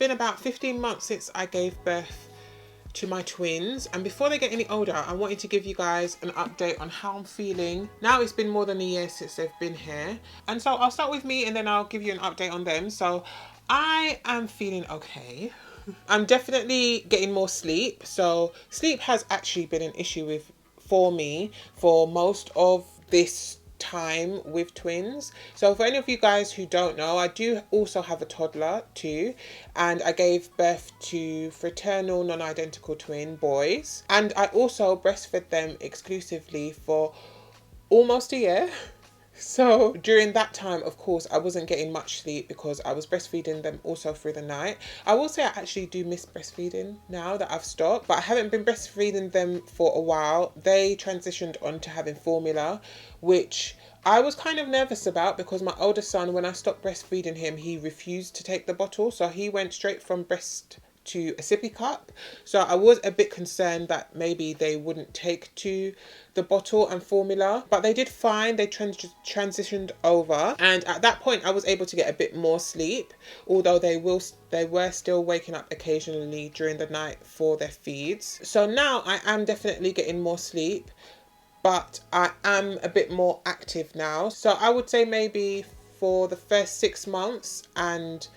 been about 15 months since I gave birth to my twins, and before they get any older, I wanted to give you guys an update on how I'm feeling. Now it's been more than a year since they've been here, and so I'll start with me and then I'll give you an update on them. So I am feeling okay. I'm definitely getting more sleep. So sleep has actually been an issue for me for most of this time with twins. So for any of you guys who don't know, I do also have a toddler too, and I gave birth to fraternal non-identical twin boys, and I also breastfed them exclusively for almost a year. So during that time, of course, I wasn't getting much sleep because I was breastfeeding them also through the night. I will say I actually do miss breastfeeding now that I've stopped, but I haven't been breastfeeding them for a while. They transitioned on to having formula, which I was kind of nervous about because my older son, when I stopped breastfeeding him, he refused to take the bottle. So he went straight from breast to a sippy cup. So I was a bit concerned that maybe they wouldn't take to the bottle and formula, but they did fine. They transitioned over, and at that point I was able to get a bit more sleep, although they were still waking up occasionally during the night for their feeds. So now I am definitely getting more sleep, but I am a bit more active now. So I would say maybe for the first 6 months and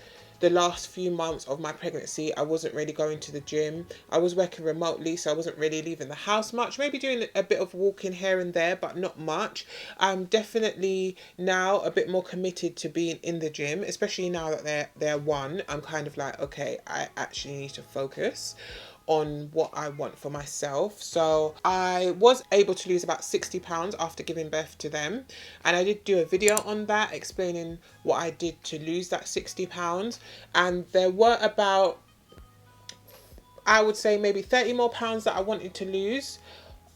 the last few months of my pregnancy, I wasn't really going to the gym. I was working remotely, so I wasn't really leaving the house much. Maybe doing a bit of walking here and there, but not much. I'm definitely now a bit more committed to being in the gym, especially now that they're one. I'm kind of like, okay, I actually need to focus on what I want for myself. So I was able to lose about 60 pounds after giving birth to them, and I did do a video on that explaining what I did to lose that 60 pounds, and there were about, I would say, maybe 30 more pounds that I wanted to lose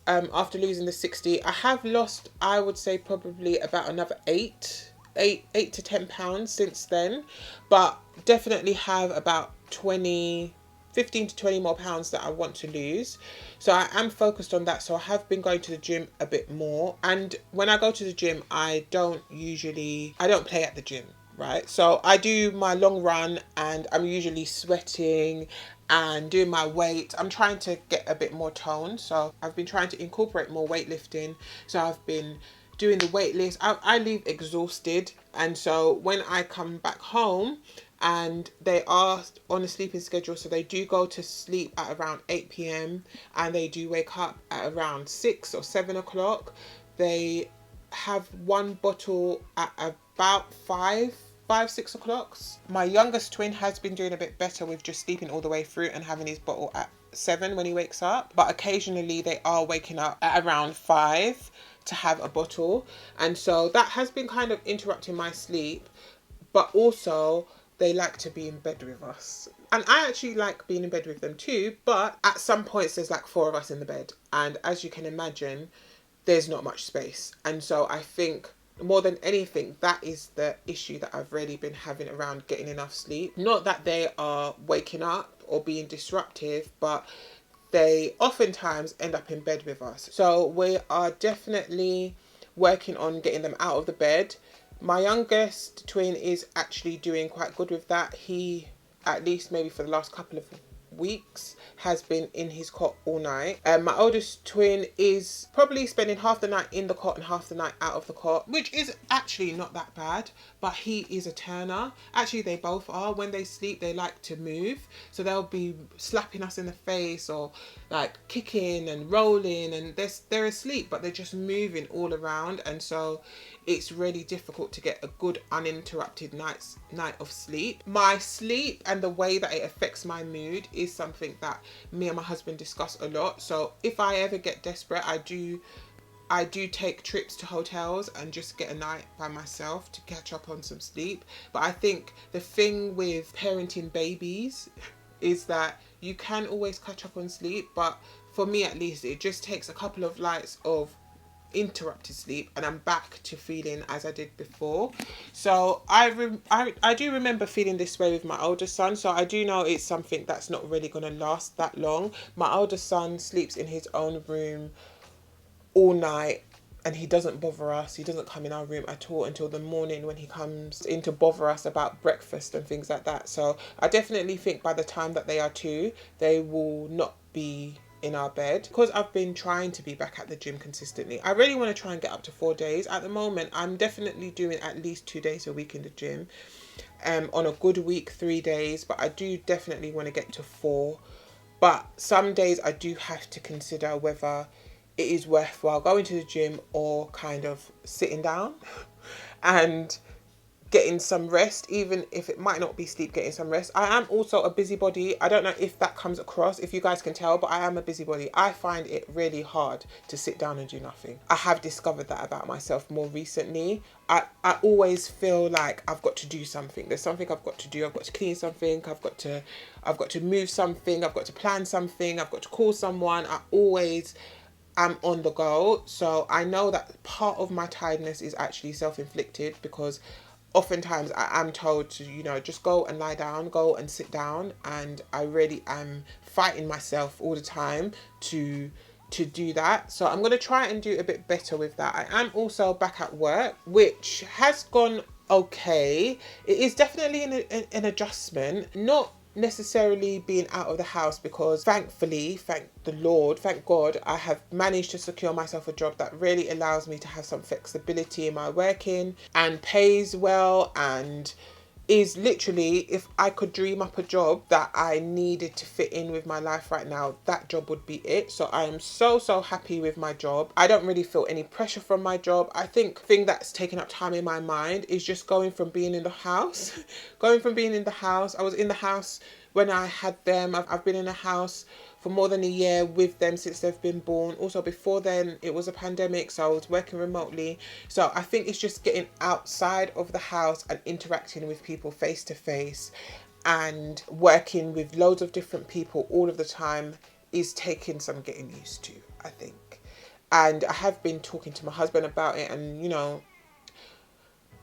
after losing the 60. I have lost, I would say, probably about another 8 to 10 pounds since then, but definitely have about 15 to 20 more pounds that I want to lose. So I am focused on that. So I have been going to the gym a bit more, and when I go to the gym, I don't play at the gym, right? So I do my long run and I'm usually sweating and doing my weight. I'm trying to get a bit more toned, so I've been trying to incorporate more weightlifting. So I've been doing the weight list. I leave exhausted, and so when I come back home and they are on a sleeping schedule, so they do go to sleep at around 8 p.m. and they do wake up at around 6 or 7 o'clock. They have one bottle at about 6 o'clock. My youngest twin has been doing a bit better with just sleeping all the way through and having his bottle at 7 when he wakes up, but occasionally they are waking up at around 5 to have a bottle, and so that has been kind of interrupting my sleep. But also they like to be in bed with us, and I actually like being in bed with them too, but at some points there's like 4 of us in the bed, and as you can imagine, there's not much space. And so I think more than anything, that is the issue that I've really been having around getting enough sleep. Not that they are waking up or being disruptive, but they oftentimes end up in bed with us. So we are definitely working on getting them out of the bed. My youngest twin is actually doing quite good with that. He, at least maybe for the last couple of weeks, has been in his cot all night. My oldest twin is probably spending half the night in the cot and half the night out of the cot, which is actually not that bad, but he is a turner. Actually, they both are. When they sleep, they like to move, so they'll be slapping us in the face or like kicking and rolling, and they're asleep but they're just moving all around, and so it's really difficult to get a good uninterrupted night of sleep. My sleep and the way that it affects my mood is something that me and my husband discuss a lot. So if I ever get desperate, I do take trips to hotels and just get a night by myself to catch up on some sleep. But I think the thing with parenting babies is that you can always catch up on sleep, but for me at least, it just takes a couple of nights of interrupted sleep and I'm back to feeling as I did before. So I do remember feeling this way with my older son, so I do know it's something that's not really going to last that long. My older son sleeps in his own room all night and he doesn't bother us. He doesn't come in our room at all until the morning when he comes in to bother us about breakfast and things like that. So I definitely think by the time that they are 2, they will not be in our bed. Because I've been trying to be back at the gym consistently, I really want to try and get up to 4 days. At the moment, I'm definitely doing at least 2 days a week in the gym. On a good week, 3 days, but I do definitely want to get to 4. But some days I do have to consider whether it is worthwhile going to the gym or kind of sitting down and getting some rest, even if it might not be sleep, getting some rest. I am also a busybody. I don't know if that comes across, if you guys can tell, but I am a busybody. I find it really hard to sit down and do nothing. I have discovered that about myself more recently. I always feel like I've got to do something. There's something I've got to do. I've got to clean something. I've got to move something. I've got to plan something. I've got to call someone. I always am on the go. So I know that part of my tiredness is actually self-inflicted, because oftentimes I am told to, just go and lie down, go and sit down. And I really am fighting myself all the time to do that. So I'm going to try and do a bit better with that. I am also back at work, which has gone okay. It is definitely an adjustment, not necessarily being out of the house, because thankfully, thank the Lord, thank God, I have managed to secure myself a job that really allows me to have some flexibility in my working and pays well, and is literally, if I could dream up a job that I needed to fit in with my life right now, that job would be it. So I am so happy with my job. I don't really feel any pressure from my job. I think the thing that's taken up time in my mind is just going from being in the house. I was in the house when I had them. I've been in the house for more than a year with them since they've been born. Also before then, it was a pandemic, so I was working remotely. So I think it's just getting outside of the house and interacting with people face to face and working with loads of different people all of the time is taking some getting used to, I think. And I have been talking to my husband about it, and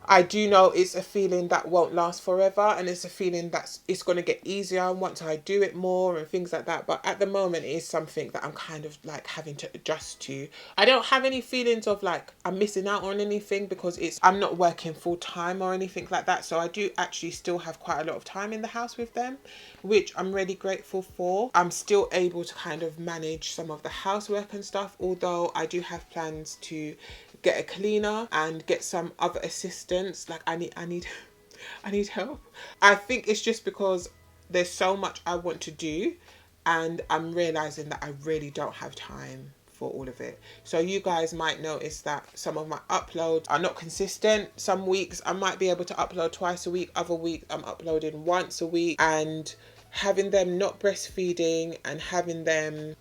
I do know it's a feeling that won't last forever, and it's a feeling it's going to get easier once I do it more and things like that. But at the moment, it is something that I'm kind of like having to adjust to. I don't have any feelings of like I'm missing out on anything, because I'm not working full time or anything like that. So I do actually still have quite a lot of time in the house with them, which I'm really grateful for. I'm still able to kind of manage some of the housework and stuff, although I do have plans to get a cleaner and get some other assistance. Like I need help. I think it's just because there's so much I want to do, and I'm realizing that I really don't have time for all of it. So you guys might notice that some of my uploads are not consistent. Some weeks I might be able to upload twice a week. Other weeks I'm uploading once a week. And having them not breastfeeding and having them,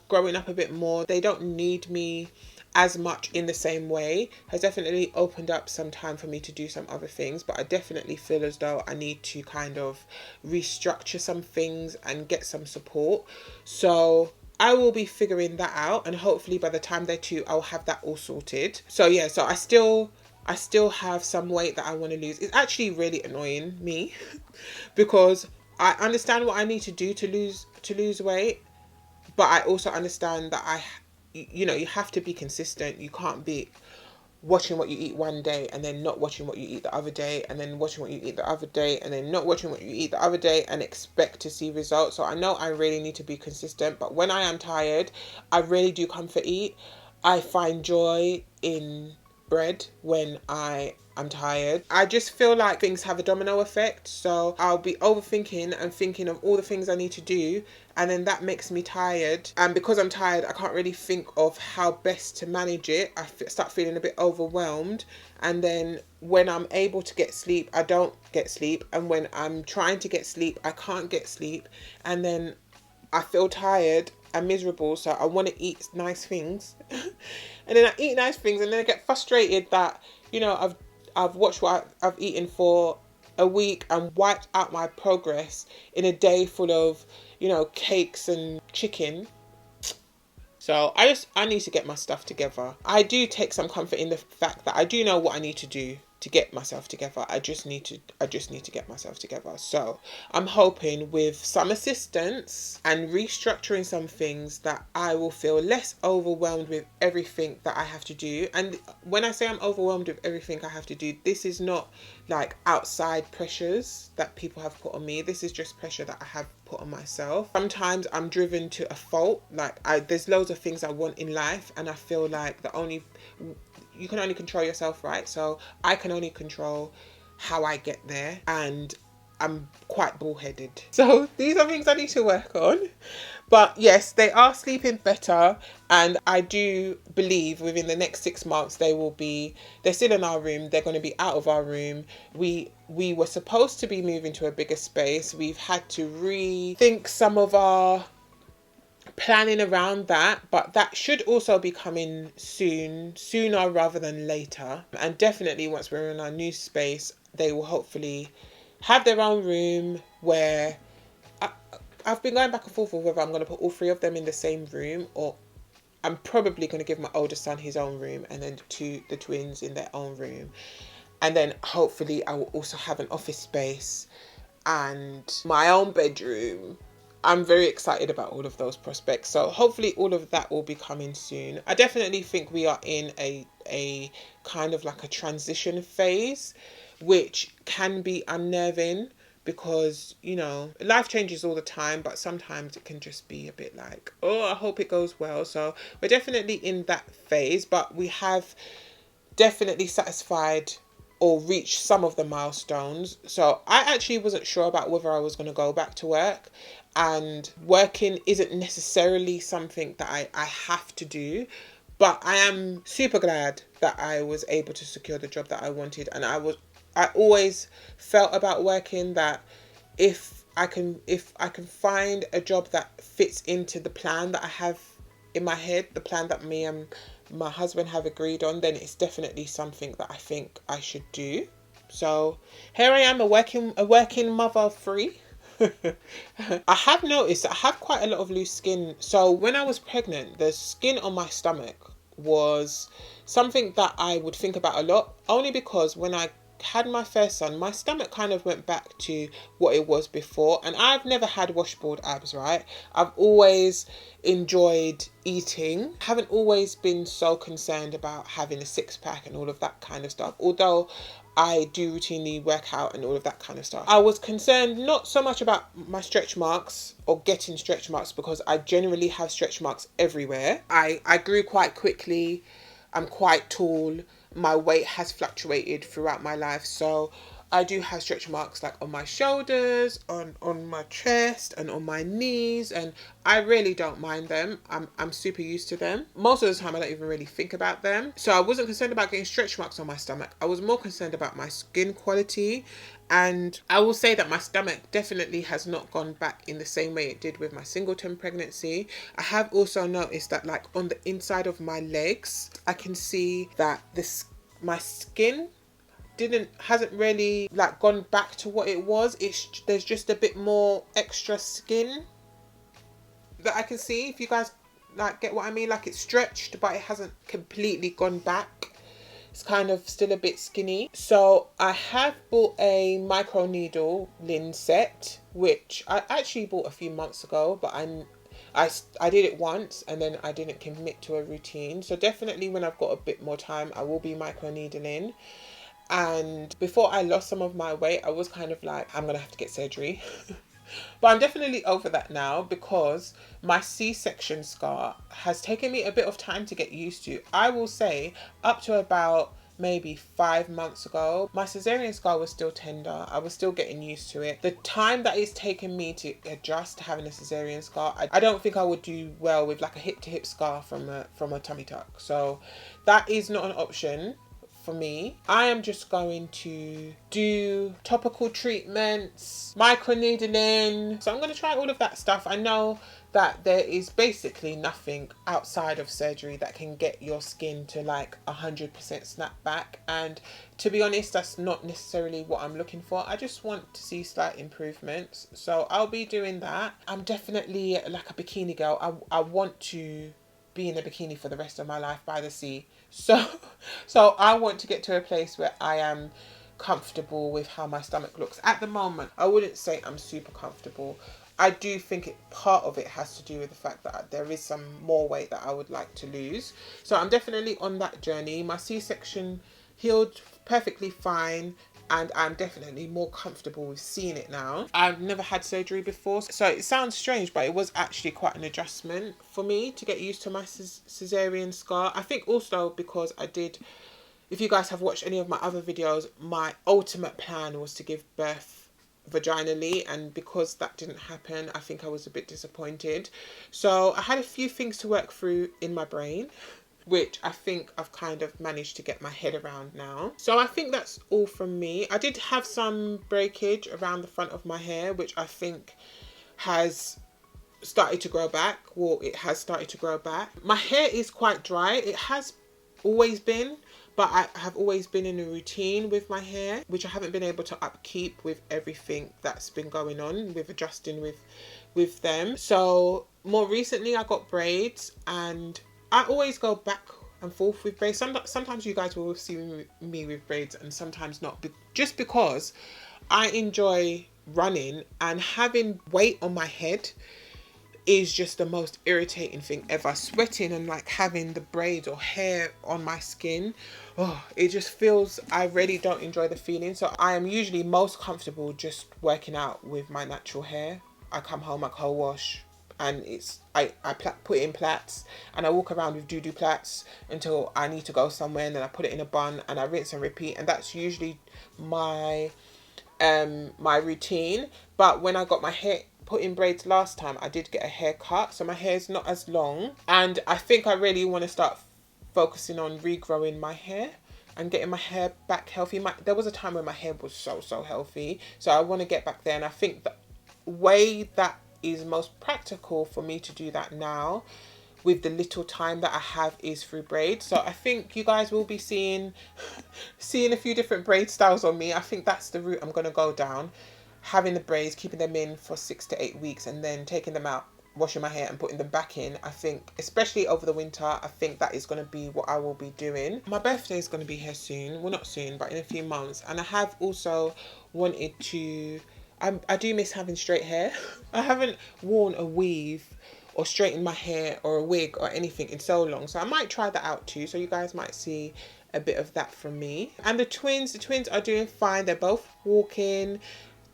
growing up a bit more, they don't need me as much in the same way, has definitely opened up some time for me to do some other things. But I definitely feel as though I need to kind of restructure some things and get some support. So I will be figuring that out, and hopefully by the time they're 2, I'll have that all sorted. So yeah, so I still have some weight that I want to lose. It's actually really annoying me because I understand what I need to do to lose weight, but I also understand that you have to be consistent. You can't be watching what you eat one day and then not watching what you eat the other day, and then watching what you eat the other day and then not watching what you eat the other day and expect to see results. So I know I really need to be consistent, but when I am tired, I really do comfort eat. I find joy in bread when I am tired. I just feel like things have a domino effect. So I'll be overthinking and thinking of all the things I need to do, and then that makes me tired. And because I'm tired, I can't really think of how best to manage it. I start feeling a bit overwhelmed. And then when I'm able to get sleep, I don't get sleep. And when I'm trying to get sleep, I can't get sleep. And then I feel tired and miserable, so I want to eat nice things. And then I eat nice things, and then I get frustrated that, I've watched what I've eaten for a week and wiped out my progress in a day full of, cakes and chicken. So I need to get my stuff together. I do take some comfort in the fact that I do know what I need to do. to get myself together. I just need to get myself together. So I'm hoping with some assistance and restructuring some things that I will feel less overwhelmed with everything that I have to do. And when I say I'm overwhelmed with everything I have to do, this is not like outside pressures that people have put on me. This is just pressure that I have put on myself. Sometimes I'm driven to a fault. Like there's loads of things I want in life, and I feel like you can only control yourself, right? So I can only control how I get there, and I'm quite bullheaded. So these are things I need to work on. But yes, they are sleeping better, and I do believe within the next 6 months they're still in our room. They're going to be out of our room. We were supposed to be moving to a bigger space. We've had to rethink some of our planning around that, but that should also be coming sooner rather than later. And definitely once we're in our new space, they will hopefully have their own room where I've been going back and forth with whether I'm going to put all 3 of them in the same room, or I'm probably going to give my older son his own room and then the twins in their own room. And then hopefully I will also have an office space and my own bedroom. I'm very excited about all of those prospects. So hopefully all of that will be coming soon. I definitely think we are in a kind of like a transition phase, which can be unnerving because, you know, life changes all the time, but sometimes it can just be a bit like, oh, I hope it goes well. So we're definitely in that phase, but we have definitely satisfied or reached some of the milestones. So I actually wasn't sure about whether I was going to go back to work, and working isn't necessarily something that I have to do, but I am super glad that I was able to secure the job that I wanted. And I always felt about working that if I can find a job that fits into the plan that I have in my head, the plan that me and my husband have agreed on, then it's definitely something that I think I should do. So here I am, a working mother of 3. I have noticed that I have quite a lot of loose skin. So when I was pregnant, the skin on my stomach was something that I would think about a lot, only because when I had my first son, my stomach kind of went back to what it was before. And I've never had washboard abs, right? I've always enjoyed eating. Haven't always been so concerned about having a 6-pack and all of that kind of stuff, although I do routinely work out and all of that kind of stuff. I was concerned not so much about my stretch marks or getting stretch marks, because I generally have stretch marks everywhere. I grew quite quickly. I'm quite tall. My weight has fluctuated throughout my life, so I do have stretch marks like on my shoulders, on my chest and on my knees, and I really don't mind them. I'm super used to them. Most of the time I don't even really think about them. So I wasn't concerned about getting stretch marks on my stomach. I was more concerned about my skin quality. And I will say that my stomach definitely has not gone back in the same way it did with my singleton pregnancy. I have also noticed that like on the inside of my legs, I can see that my skin hasn't really like gone back to what it was. There's just a bit more extra skin that I can see, if you guys like get what I mean. Like it's stretched, but it hasn't completely gone back. It's kind of still a bit skinny. So I have bought a micro needle set, which I actually bought a few months ago, but I did it once and then I didn't commit to a routine. So definitely when I've got a bit more time, I will be micro needling. And before I lost some of my weight, I was kind of like, I'm gonna have to get surgery. But I'm definitely over that now, because my C-section scar has taken me a bit of time to get used to. I will say up to about maybe 5 months ago, my cesarean scar was still tender. I was still getting used to it. The time that it's taken me to adjust to having a cesarean scar, I don't think I would do well with like a hip to hip scar from a tummy tuck. So that is not an option for me. I am just going to do topical treatments, microneedling. So I'm going to try all of that stuff. I know that there is basically nothing outside of surgery that can get your skin to like 100% snap back. And to be honest, that's not necessarily what I'm looking for. I just want to see slight improvements. So I'll be doing that. I'm definitely like a bikini girl. I want to be in a bikini for the rest of my life by the sea. So I want to get to a place where I am comfortable with how my stomach looks. At the moment, I wouldn't say I'm super comfortable. I do think part of it has to do with the fact that there is some more weight that I would like to lose. So I'm definitely on that journey. My C-section healed perfectly fine, and I'm definitely more comfortable with seeing it now. I've never had surgery before, so it sounds strange, but it was actually quite an adjustment for me to get used to my cesarean scar. I think also because if you guys have watched any of my other videos, my ultimate plan was to give birth vaginally, and because that didn't happen, I think I was a bit disappointed. So I had a few things to work through in my brain, which I think I've kind of managed to get my head around now. So I think that's all from me. I did have some breakage around the front of my hair, which I think has started to grow back. Well, it has started to grow back. My hair is quite dry. It has always been, but I have always been in a routine with my hair, which I haven't been able to upkeep with everything that's been going on with adjusting with them. So more recently I got braids, and I always go back and forth with braids. Sometimes you guys will see me with braids and sometimes not, just because I enjoy running, and having weight on my head is just the most irritating thing ever. Sweating and like having the braids or hair on my skin, oh, it just feels, I really don't enjoy the feeling. So I am usually most comfortable just working out with my natural hair. I come home, I co-wash, and I put it in plaits, and I walk around with doo-doo plaits until I need to go somewhere, and then I put it in a bun and I rinse and repeat, and that's usually my routine. But when I got my hair put in braids last time, I did get a haircut, so my hair's not as long, and I think I really want to start focusing on regrowing my hair and getting my hair back healthy. There was a time when my hair was so healthy, so I want to get back there, and I think the way that is most practical for me to do that now, with the little time that I have, is through braids. So I think you guys will be seeing a few different braid styles on me. I think that's the route I'm going to go down, having the braids, keeping them in for 6 to 8 weeks, and then taking them out, washing my hair and putting them back in. I think, especially over the winter, I think that is going to be what I will be doing. My birthday is going to be here soon. Well, not soon, but in a few months. And I have also wanted to, I do miss having straight hair. I haven't worn a weave or straightened my hair or a wig or anything in so long. So I might try that out too. So you guys might see a bit of that from me. And the twins are doing fine. They're both walking.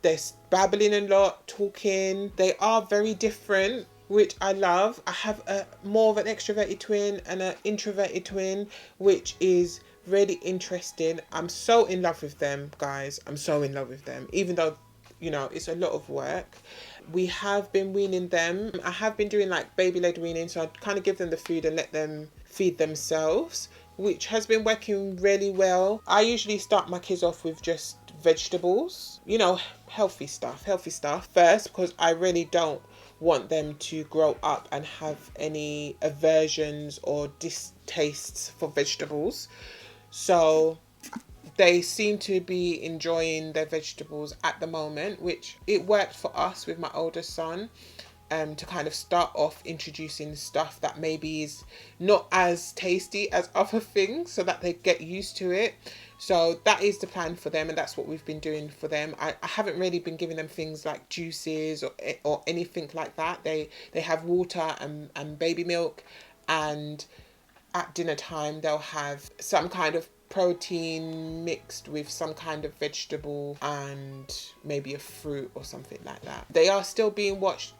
They're babbling a lot, talking. They are very different, which I love. I have more of an extroverted twin and an introverted twin, which is really interesting. I'm so in love with them, guys. I'm so in love with them, even though, you know, it's a lot of work. We have been weaning them. I have been doing like baby-led weaning, so I kind of give them the food and let them feed themselves, which has been working really well. I usually start my kids off with just vegetables, you know, healthy stuff first, because I really don't want them to grow up and have any aversions or distastes for vegetables. So they seem to be enjoying their vegetables at the moment, which it worked for us with my oldest son, to kind of start off introducing stuff that maybe is not as tasty as other things, so that they get used to it. So that is the plan for them, and that's what we've been doing for them. I haven't really been giving them things like juices or anything like that. They have water and baby milk, and at dinner time they'll have some kind of protein mixed with some kind of vegetable and maybe a fruit or something like that. They are still being watched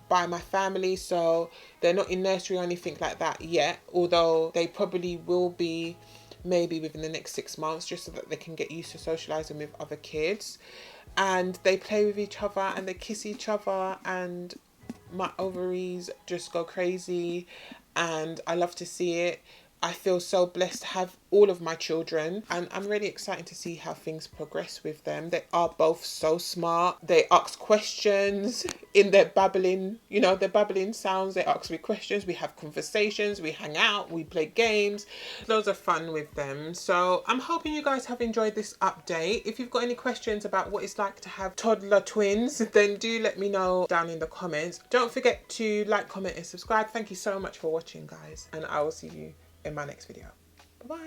by my family, so they're not in nursery or anything like that yet, although they probably will be maybe within the next 6 months, just so that they can get used to socializing with other kids. And they play with each other and they kiss each other, and my ovaries just go crazy, and I love to see it. I feel so blessed to have all of my children, and I'm really excited to see how things progress with them. They are both so smart. They ask questions in their babbling, you know, their babbling sounds. They ask me questions. We have conversations. We hang out. We play games. Loads of fun with them. So I'm hoping you guys have enjoyed this update. If you've got any questions about what it's like to have toddler twins, then do let me know down in the comments. Don't forget to like, comment and subscribe. Thank you so much for watching, guys, and I will see you in my next video.